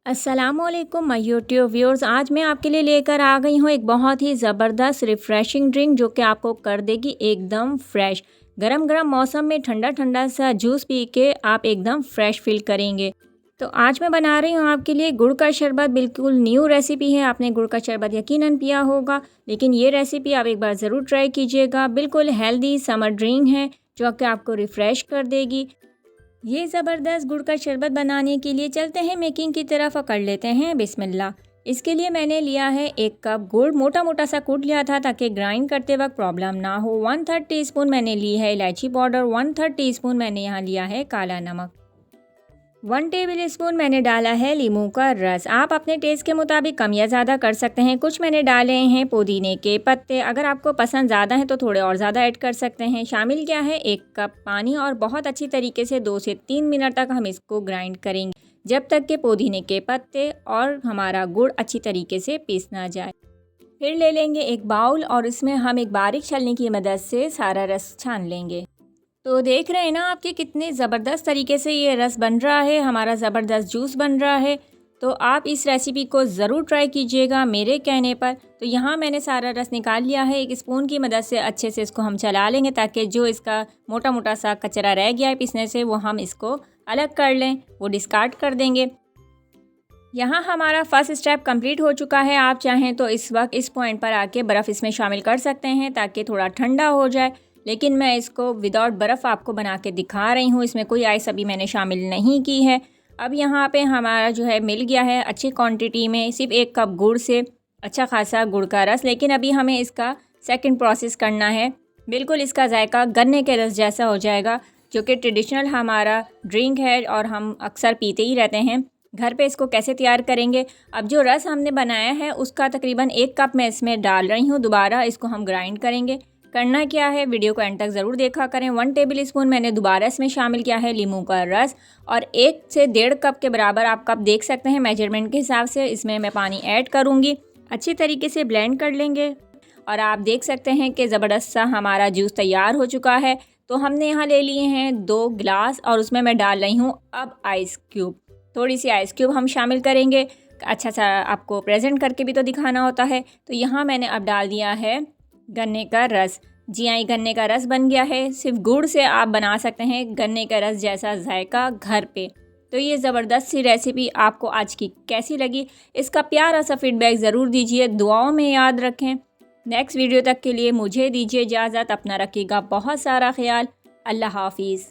अस्सलामुअलैकुम my YouTube viewers. आज मैं आपके लिए लेकर आ गई हूँ एक बहुत ही ज़बरदस्त रिफ़्रेशिंग ड्रिंक जो कि आपको कर देगी एकदम फ्रेश। गरम गरम मौसम में ठंडा ठंडा सा जूस पी के आप एकदम फ्रेश फील करेंगे। तो आज मैं बना रही हूँ आपके लिए गुड़ का शरबत। बिल्कुल न्यू रेसिपी है, आपने गुड़ का शरबत यकीनन पिया होगा, लेकिन ये रेसिपी आप एक बार ज़रूर ट्राई कीजिएगा। बिल्कुल हेल्दी समर ड्रिंक है जो कि आपको रिफ़्रेश कर देगी। ये ज़बरदस्त गुड़ का शरबत बनाने के लिए चलते हैं मेकिंग की तरफ और कर लेते हैं बिस्मिल्लाह। इसके लिए मैंने लिया है 1 कप गुड़, मोटा मोटा सा कूट लिया था ताकि ग्राइंड करते वक्त प्रॉब्लम ना हो। 1/3 टीस्पून मैंने ली है इलायची पाउडर, 1/3 टीस्पून मैंने यहाँ लिया है काला नमक, 1 टेबल स्पून मैंने डाला है नींबू का रस। आप अपने टेस्ट के मुताबिक कम या ज़्यादा कर सकते हैं। कुछ मैंने डाले हैं पुदीने के पत्ते, अगर आपको पसंद ज़्यादा है तो थोड़े और ज़्यादा ऐड कर सकते हैं। शामिल किया है 1 कप पानी और बहुत अच्छी तरीके से 2 से 3 मिनट तक हम इसको ग्राइंड करेंगे, जब तक कि पुदीने के पत्ते और हमारा गुड़ अच्छी तरीके से पीस ना जाए। फिर ले लेंगे एक बाउल और इसमें हम एक बारीक छलनी की मदद से सारा रस छान लेंगे। तो देख रहे हैं ना आपके कितने ज़बरदस्त तरीके से ये रस बन रहा है, हमारा ज़बरदस्त जूस बन रहा है। तो आप इस रेसिपी को ज़रूर ट्राई कीजिएगा मेरे कहने पर। तो यहाँ मैंने सारा रस निकाल लिया है, एक स्पून की मदद से अच्छे से इसको हम चला लेंगे ताकि जो इसका मोटा मोटा सा कचरा रह गया है पीसने से वो हम इसको अलग कर लें, वो डिस्कार्ड कर देंगे। यहाँ हमारा फर्स्ट स्टेप कंप्लीट हो चुका है। आप चाहें तो इस वक्त इस पॉइंट पर आके बर्फ़ इसमें शामिल कर सकते हैं ताकि थोड़ा ठंडा हो जाए, लेकिन मैं इसको विदाउट बर्फ़ आपको बना के दिखा रही हूँ। इसमें कोई आइस अभी मैंने शामिल नहीं की है। अब यहाँ पे हमारा जो है मिल गया है अच्छी क्वांटिटी में, सिर्फ 1 कप गुड़ से अच्छा खासा गुड़ का रस। लेकिन अभी हमें इसका सेकंड प्रोसेस करना है। बिल्कुल इसका जायका गन्ने के रस जैसा हो जाएगा, जो कि ट्रेडिशनल हमारा ड्रिंक है और हम अक्सर पीते ही रहते हैं। घर पे इसको कैसे तैयार करेंगे, अब जो रस हमने बनाया है उसका तकरीबन 1 कप मैं इसमें डाल रही हूँ। दोबारा इसको हम ग्राइंड करेंगे। करना क्या है, वीडियो को एंड तक ज़रूर देखा करें। 1 टेबल स्पून मैंने दोबारा इसमें शामिल किया है नींबू का रस और 1 से 1.5 कप के बराबर आप कप देख सकते हैं मेजरमेंट के हिसाब से इसमें मैं पानी ऐड करूँगी। अच्छी तरीके से ब्लेंड कर लेंगे और आप देख सकते हैं कि ज़बरदस्त सा हमारा जूस तैयार हो चुका है। तो हमने यहाँ ले लिए हैं 2 गिलास और उसमें मैं डाल रही हूँ अब आइस क्यूब। थोड़ी सी आइस क्यूब हम शामिल करेंगे, अच्छा सा आपको प्रेजेंट करके भी तो दिखाना होता है। तो यहाँ मैंने अब डाल दिया है गन्ने का रस। जी हाँ, गन्ने का रस बन गया है। सिर्फ गुड़ से आप बना सकते हैं गन्ने का रस जैसा जायका घर पे। तो ये ज़बरदस्त सी रेसिपी आपको आज की कैसी लगी, इसका प्यारा सा फीडबैक ज़रूर दीजिए, दुआओं में याद रखें। नेक्स्ट वीडियो तक के लिए मुझे दीजिए इजाज़त। अपना रखिएगा बहुत सारा ख्याल। अल्लाह हाफिज़।